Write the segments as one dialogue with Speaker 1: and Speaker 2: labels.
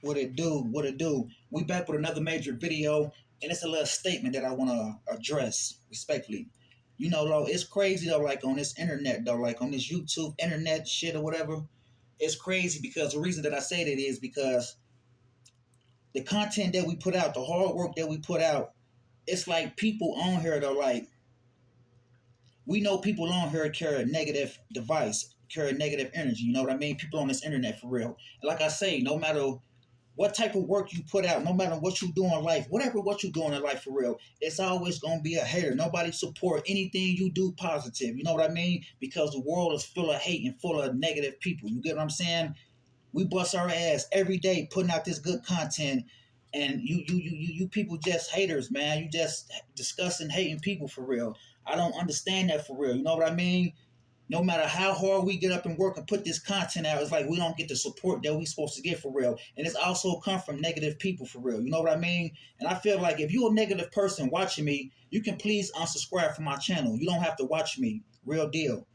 Speaker 1: What it do? What it do? We back with another major video, and it's a little statement that I want to address respectfully. You know, though, it's crazy though. Like on this internet, though, like on this YouTube internet shit or whatever, it's crazy because the reason that I say that is because the content that we put out, the hard work that we put out, it's like people on here though, like we know people on here carry a negative device, carry negative energy. You know what I mean? People on this internet for real. And like I say, no matter what type of work you put out, no matter what you do in life, whatever what you doing in life for real, it's always gonna be a hater. Nobody support anything you do positive. You know what I mean? Because the world is full of hate and full of negative people. You get what I'm saying? We bust our ass every day putting out this good content, and you people just haters, man. You just discussing hating people for real. I don't understand that for real. You know what I mean? No matter how hard we get up and work and put this content out, it's like we don't get the support that we supposed to get for real. And it's also come from negative people for real. You know what I mean? And I feel like if you're a negative person watching me, you can please unsubscribe from my channel. You don't have to watch me. Real deal.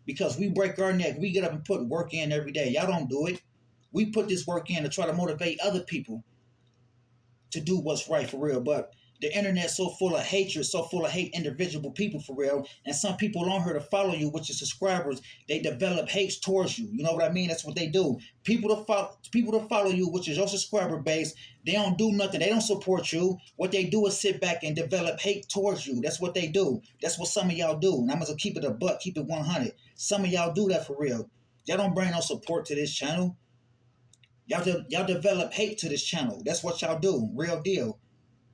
Speaker 1: Because we break our neck. We get up and put work in every day. Y'all don't do it. We put this work in to try to motivate other people to do what's right for real. But the internet's so full of hatred, so full of hate individual people for real. And some people on here to follow you, which is subscribers, they develop hates towards you. You know what I mean? That's what they do. People to follow you, which is your subscriber base, they don't do nothing. They don't support you. What they do is sit back and develop hate towards you. That's what they do. That's what some of y'all do. And I'm gonna keep it a buck, keep it 100. Some of y'all do that for real. Y'all don't bring no support to this channel. Y'all develop hate to this channel. That's what y'all do. Real deal.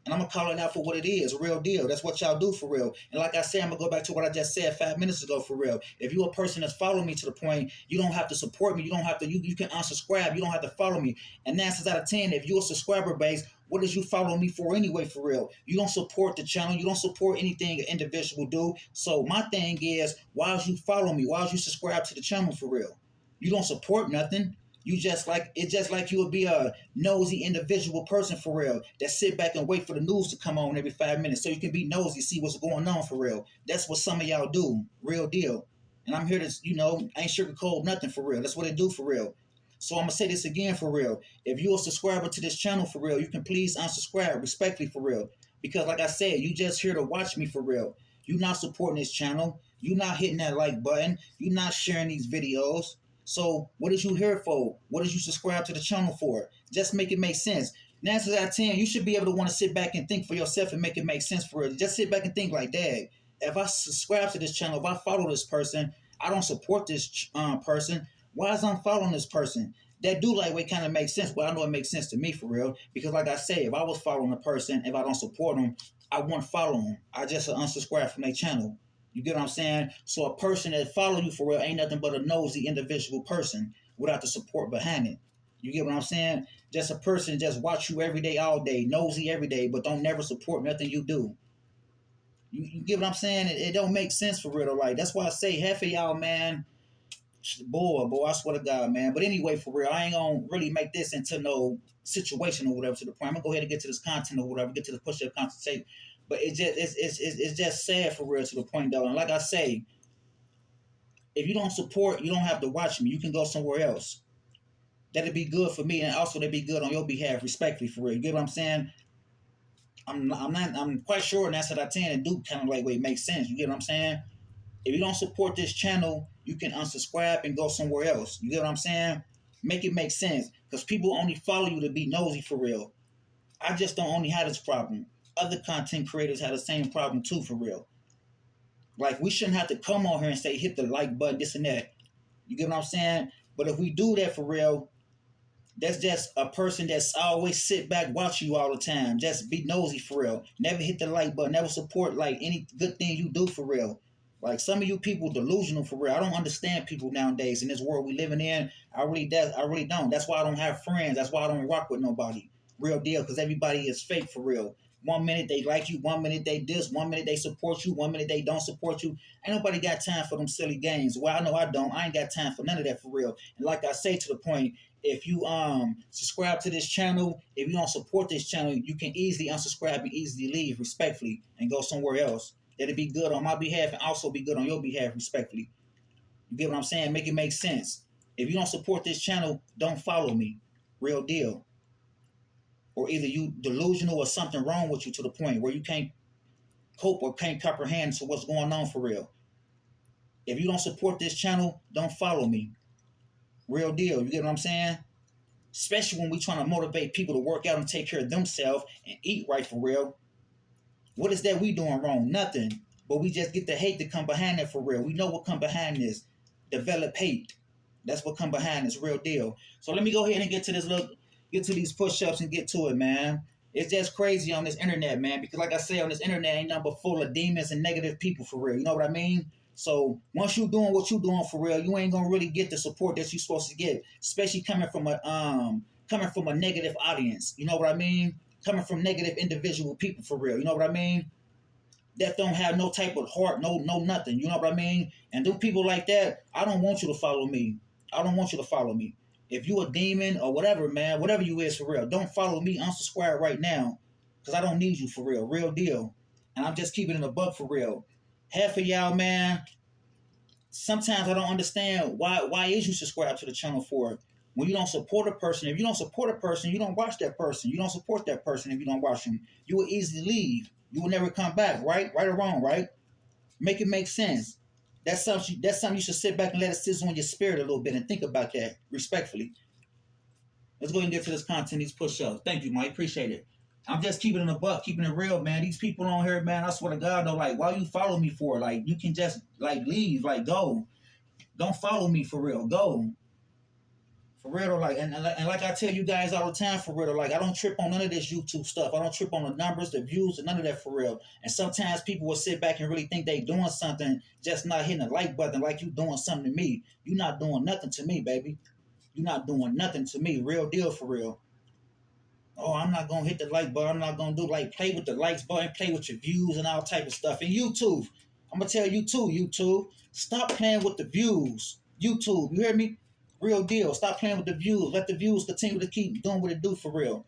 Speaker 1: And I'm gonna call it out for what it is, real deal. That's what y'all do for real. And like I said, I'm gonna go back to what I just said 5 minutes ago for real. If you're a person that's following me to the point, you don't have to support me. You don't have to. You can unsubscribe. You don't have to follow me. And 9 out of 10, if you're a subscriber base, what is you following me for anyway? For real, you don't support the channel. You don't support anything an individual do. So my thing is, why is you follow me? Why is you subscribe to the channel for real? You don't support nothing. You just like it's just like you would be a nosy individual person for real that sit back and wait for the news to come on every 5 minutes so you can be nosy, see what's going on for real. That's what some of y'all do, real deal. And I'm here to, I ain't sugarcoat nothing for real. That's what they do for real. So I'm gonna say this again for real. If you're a subscriber to this channel for real, you can please unsubscribe respectfully for real. Because like I said, you just here to watch me for real. You're not supporting this channel. You're not hitting that like button. You're not sharing these videos. So what is you here for? What did you subscribe to the channel for? Just make it make sense. 9 out of 10, you should be able to want to sit back and think for yourself and make it make sense for it. Just sit back and think like, Dad, if I subscribe to this channel, if I follow this person, I don't support this person. Why is I'm following this person? That do like way kind of makes sense. Well, I know it makes sense to me for real. Because like I say, if I was following a person, if I don't support them, I wouldn't follow them. I just unsubscribe from their channel. You get what I'm saying? So a person that follow you for real ain't nothing but a nosy individual person without the support behind it. You get what I'm saying? Just a person just watch you every day, all day, nosy every day, but don't never support nothing you do. You get what I'm saying? It don't make sense for real. Like that's why I say half of y'all, man, boy, I swear to God, man. But anyway, for real, I ain't gonna really make this into no situation or whatever to the point. I'm gonna go ahead and get to this content or whatever, get to the push-up content. But it's just sad for real to the point though. And like I say, if you don't support, you don't have to watch me. You can go somewhere else. That'd be good for me, and also that'd be good on your behalf, respectfully for real. You get what I'm saying? I'm quite sure 9 out of 10 and do kind of like way makes sense. You get what I'm saying? If you don't support this channel, you can unsubscribe and go somewhere else. You get what I'm saying? Make it make sense. Because people only follow you to be nosy for real. I just don't only have this problem. Other content creators have the same problem too for real. Like we shouldn't have to come on here and say hit the like button, this and that. You get what I'm saying? But if we do that for real, that's just a person that's always sit back watching you all the time. Just be nosy for real. Never hit the like button. Never support like any good thing you do for real. Like some of you people delusional for real. I don't understand people nowadays in this world we living in. I really don't. That's why I don't have friends. That's why I don't rock with nobody. Real deal, because everybody is fake for real. 1 minute they like you, 1 minute they diss, 1 minute they support you, 1 minute they don't support you. Ain't nobody got time for them silly games. Well, I know I don't. I ain't got time for none of that for real. And like I say to the point, if you subscribe to this channel, if you don't support this channel, you can easily unsubscribe and easily leave respectfully and go somewhere else. That'll be good on my behalf and also be good on your behalf respectfully. You get what I'm saying? Make it make sense. If you don't support this channel, don't follow me. Real deal. or either you delusional or something wrong with you to the point where you can't cope or can't comprehend to what's going on for real. If you don't support this channel, don't follow me. Real deal. You get what I'm saying? Especially when we trying to motivate people to work out and take care of themselves and eat right for real. What is that we doing wrong? Nothing. But we just get the hate to come behind it for real. We know what come behind this. Develop hate. That's what come behind this real deal. So let me go ahead and get to these push-ups and get to it, man. It's just crazy on this internet, man, because like I say, on this internet ain't nothing but full of demons and negative people for real. You know what I mean? So once you doing what you doing for real, you ain't gonna really get the support that you supposed to get, especially coming from a negative audience. You know what I mean? Coming from negative individual people for real. You know what I mean? That don't have no type of heart, no nothing. You know what I mean? And them people like that, I don't want you to follow me. I don't want you to follow me. If you a demon or whatever, man, whatever you is for real, don't follow me. Unsubscribe right now, cause I don't need you for real, real deal. And I'm just keeping it a buck for real. Half of y'all, man, sometimes I don't understand why is you subscribe to the channel for when you don't support a person. If you don't support a person, you don't watch that person. You don't support that person if you don't watch them. You will easily leave. You will never come back, right? Right or wrong, right? Make it make sense. That's something you should sit back and let it sizzle in your spirit a little bit and think about that respectfully. Let's go ahead and get to this content, these push-ups. Thank you, Mike. Appreciate it. I'm just keeping it a buck, keeping it real, man. These people on here, man, I swear to God, though, like, why you follow me for? Like, you can just, like, leave, like, go. Don't follow me for real. Go. For real, though, like, and like I tell you guys all the time, for real, though, like, I don't trip on none of this YouTube stuff. I don't trip on the numbers, the views, and none of that for real. And sometimes people will sit back and really think they doing something, just not hitting the like button like you doing something to me. You not doing nothing to me, baby. You not doing nothing to me. Real deal, for real. Oh, I'm not gonna hit the like button. I'm not gonna do like play with the likes button, play with your views and all type of stuff. And YouTube, I'm gonna tell you too, YouTube, stop playing with the views. YouTube, you hear me? Real deal. Stop playing with the views. Let the views continue to keep doing what it do for real.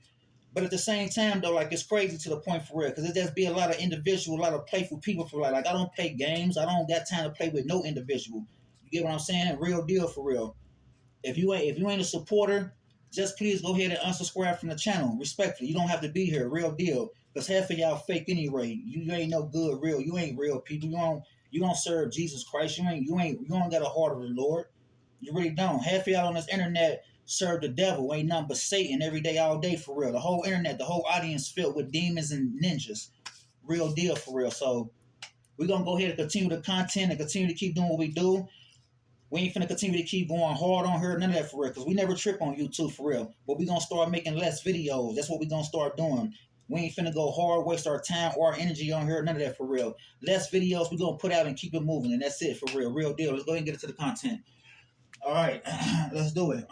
Speaker 1: But at the same time, though, like it's crazy to the point for real, because it just be a lot of individual, a lot of playful people for real. Like I don't play games. I don't got time to play with no individual. You get what I'm saying? Real deal for real. If you ain't a supporter, just please go ahead and unsubscribe from the channel. Respectfully, you don't have to be here. Real deal. Because half of y'all fake anyway. You ain't no good real. You ain't real people. You don't serve Jesus Christ. You don't got a heart of the Lord. You really don't. Half of y'all on this internet serve the devil. Ain't nothing but Satan every day, all day for real. The whole internet, the whole audience filled with demons and ninjas. Real deal for real. So we're gonna go ahead and continue the content and continue to keep doing what we do. We ain't finna continue to keep going hard on her, none of that for real, because we never trip on YouTube for real. But we gonna start making less videos. That's what we gonna start doing. We ain't finna go hard, waste our time or our energy on her, none of that for real. Less videos we gonna put out and keep it moving, and that's it for real. Real deal. Let's go ahead and get into the content. All right, let's do it.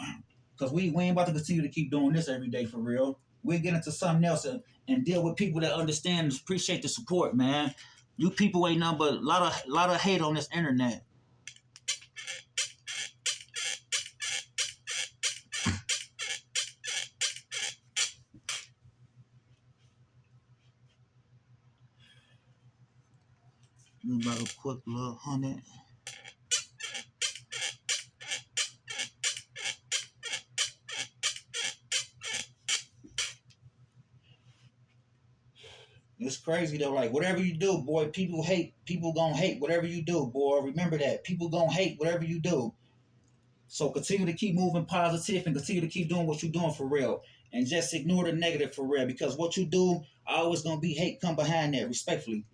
Speaker 1: Because we ain't about to continue to keep doing this every day for real. We'll get into something else and deal with people that understand and appreciate the support, man. You people ain't nothing but a lot of hate on this internet. About a quick little 100. It's crazy though. Like whatever you do, boy, people hate. People gonna hate whatever you do, boy. Remember that. People gonna hate whatever you do. So continue to keep moving positive and continue to keep doing what you're doing for real. And just ignore the negative for real. Because what you do, always gonna be hate come behind that, respectfully.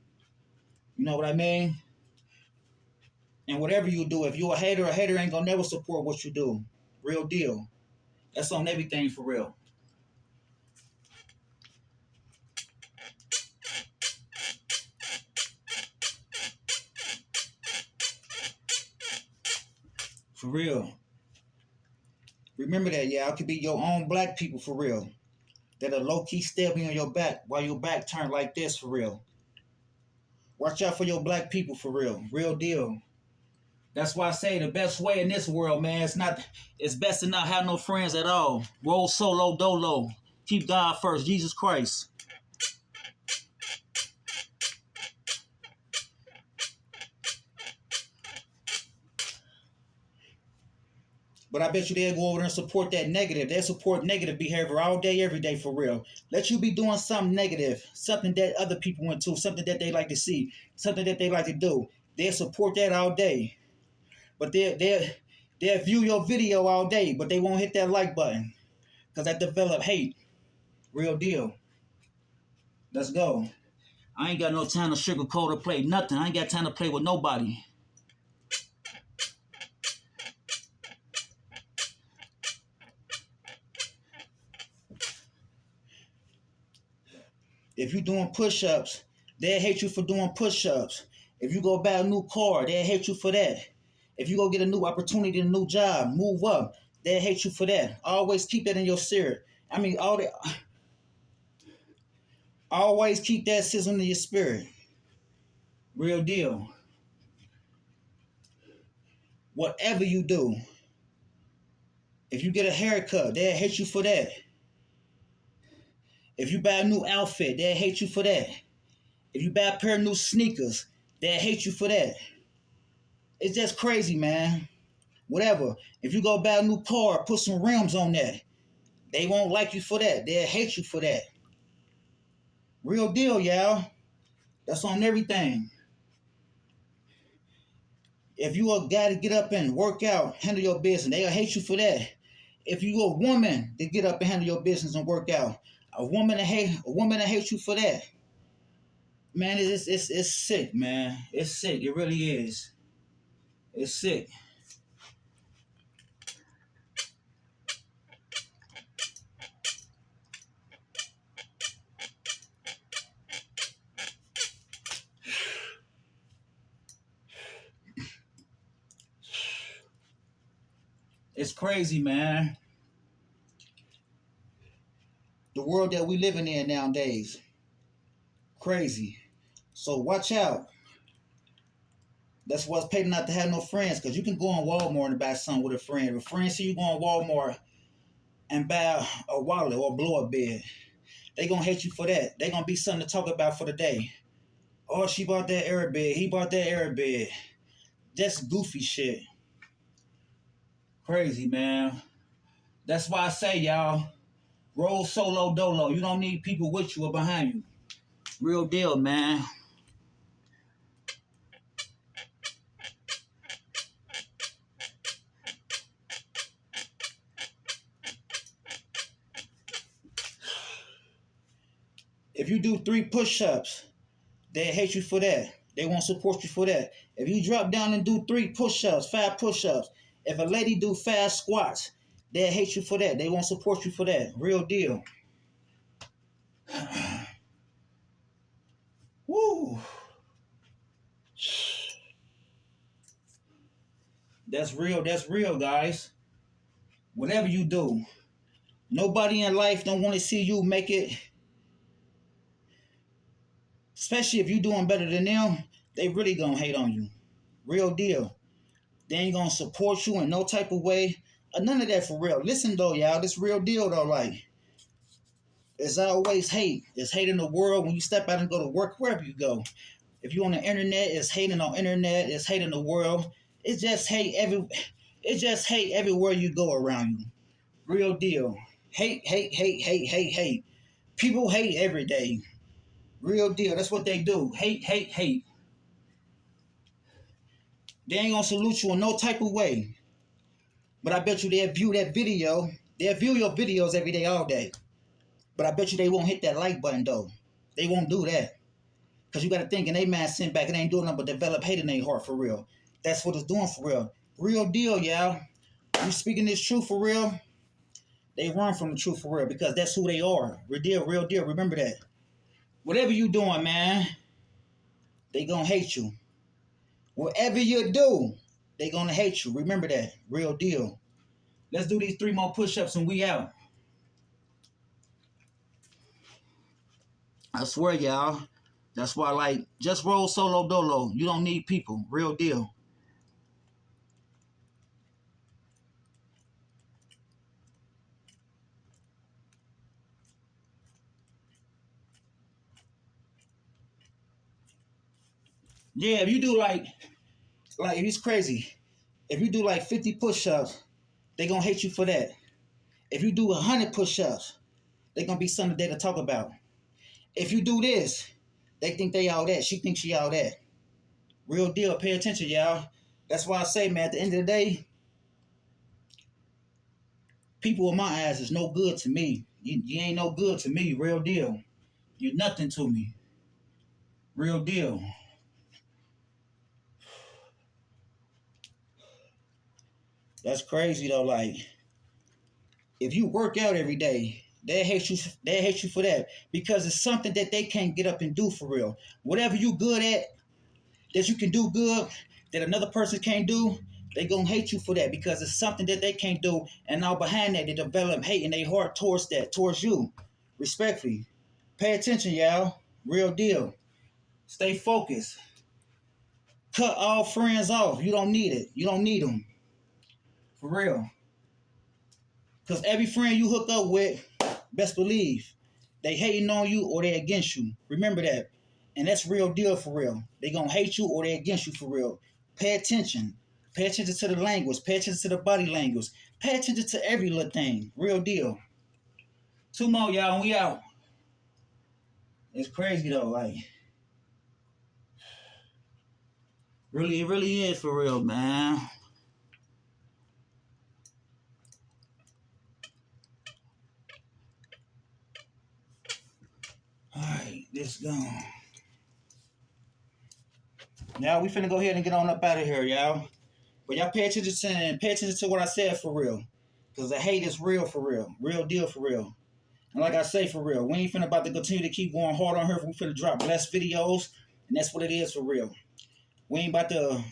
Speaker 1: You know what I mean? And whatever you do, if you're a hater ain't gonna never support what you do. Real deal. That's on everything for real. For real. Remember that, yeah. I could be your own black people for real. That'll low key stab you on your back while your back turned like this for real. Watch out for your black people for real. Real deal. That's why I say the best way in this world, man, it's best to not have no friends at all. Roll solo dolo. Keep God first, Jesus Christ. But I bet you they'll go over there and support that negative. They'll support negative behavior all day, every day for real. Let you be doing something negative, something that other people went to, something that they like to see, something that they like to do. They'll support that all day. But they'll view your video all day, but they won't hit that like button. Because that develop hate. Real deal. Let's go. I ain't got no time to sugarcoat or play nothing. I ain't got time to play with nobody. If you doing push-ups, they'll hate you for doing push-ups. If you go buy a new car, they'll hate you for that. If you go get a new opportunity, a new job, move up, they'll hate you for that. Always keep that in your spirit. I mean, always keep that sizzle in your spirit. Real deal. Whatever you do, if you get a haircut, they'll hate you for that. If you buy a new outfit, they'll hate you for that. If you buy a pair of new sneakers, they'll hate you for that. It's just crazy, man. Whatever. If you go buy a new car, put some rims on that. They won't like you for that. They'll hate you for that. Real deal, y'all. That's on everything. If you a guy to get up and work out, handle your business, they'll hate you for that. If you a woman to get up and handle your business and work out, a woman to hate you for that. Man, it's sick, man. It's sick. It really is. It's sick. It's crazy, man. The world that we living in nowadays. Crazy. So watch out. That's why it's paid not to have no friends, because you can go on Walmart and buy something with a friend. If a friend see you go on Walmart and buy a wallet or a blow up bed, they gonna hate you for that. They gonna be something to talk about for the day. Oh, she bought that air bed. He bought that air bed. Just goofy shit. Crazy, man. That's why I say, y'all, roll solo dolo. You don't need people with you or behind you. Real deal, man. If you do 3 push-ups, they hate you for that. They won't support you for that. If you drop down and do 3 push-ups, 5 push-ups, if a lady do 5 squats, they'll hate you for that. They won't support you for that. Real deal. Woo. That's real. That's real, guys. Whatever you do, nobody in life don't want to see you make it. Especially if you doing better than them, they really gonna hate on you. Real deal. They ain't gonna support you in no type of way. None of that for real. Listen though, y'all, this real deal though. Like, it's always hate. It's hate in the world when you step out and go to work, wherever you go. If you on the internet, it's hating on internet. It's hate in the world. It's just hate every. It's just hate everywhere you go around you. Real deal. Hate, hate, hate, hate, hate, hate. People hate every day. Real deal. That's what they do. Hate, hate, hate. They ain't gonna salute you in no type of way. But I bet you they'll view that video. They'll view your videos every day, all day. But I bet you they won't hit that like button though. They won't do that. Because you got to think, and they man sent back, it ain't doing nothing but develop hate in their heart for real. That's what it's doing for real. Real deal, y'all. You speaking this truth for real, they run from the truth for real because that's who they are. Real deal. Remember that. Whatever you doing, man, they gonna hate you. Whatever you do, they gonna hate you. Remember that. Real deal. Let's do these 3 more push-ups and we out. I swear, y'all. That's why, like, just roll solo dolo. You don't need people. Real deal. Yeah, if you do like it's crazy. If you do like 50 push-ups, they gonna hate you for that. If you do 100 push-ups, they gonna be something they to talk about. If you do this, they think they all that. She thinks she all that. Real deal. Pay attention, y'all. That's why I say, man, at the end of the day, people in my eyes is no good to me. You ain't no good to me. Real deal. You're nothing to me. Real deal. That's crazy though. Like, if you work out every day, they hate you. They hate you for that because it's something that they can't get up and do for real. Whatever you good at, that you can do good, that another person can't do, they gonna hate you for that because it's something that they can't do. And now behind that, they develop hate in their heart towards that, towards you. Respectfully, pay attention, y'all. Real deal. Stay focused. Cut all friends off. You don't need it. You don't need them. For real. Because every friend you hook up with, best believe, they hating on you or they against you. Remember that. And that's real deal for real. They gonna hate you or they against you for real. Pay attention. Pay attention to the language. Pay attention to the body language. Pay attention to every little thing. Real deal. Two more, y'all, and we out. It's crazy though. Like, really, it really is for real, man. Alright, this gone. Now we finna go ahead and get on up out of here, y'all. But y'all pay attention to what I said for real. Because the hate is real for real. Real deal for real. And like I say for real, we ain't finna about to continue to keep going hard on her. We finna drop blessed videos. And that's what it is for real. We ain't about to,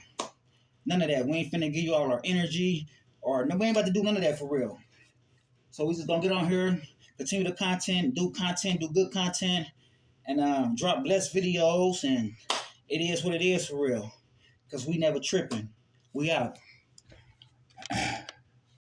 Speaker 1: none of that. We ain't finna give you all our energy. Or no, we ain't about to do none of that for real. So we just gonna get on here, continue the content, do good content. And drop blessed videos. And it is what it is for real. Because we never tripping. We out.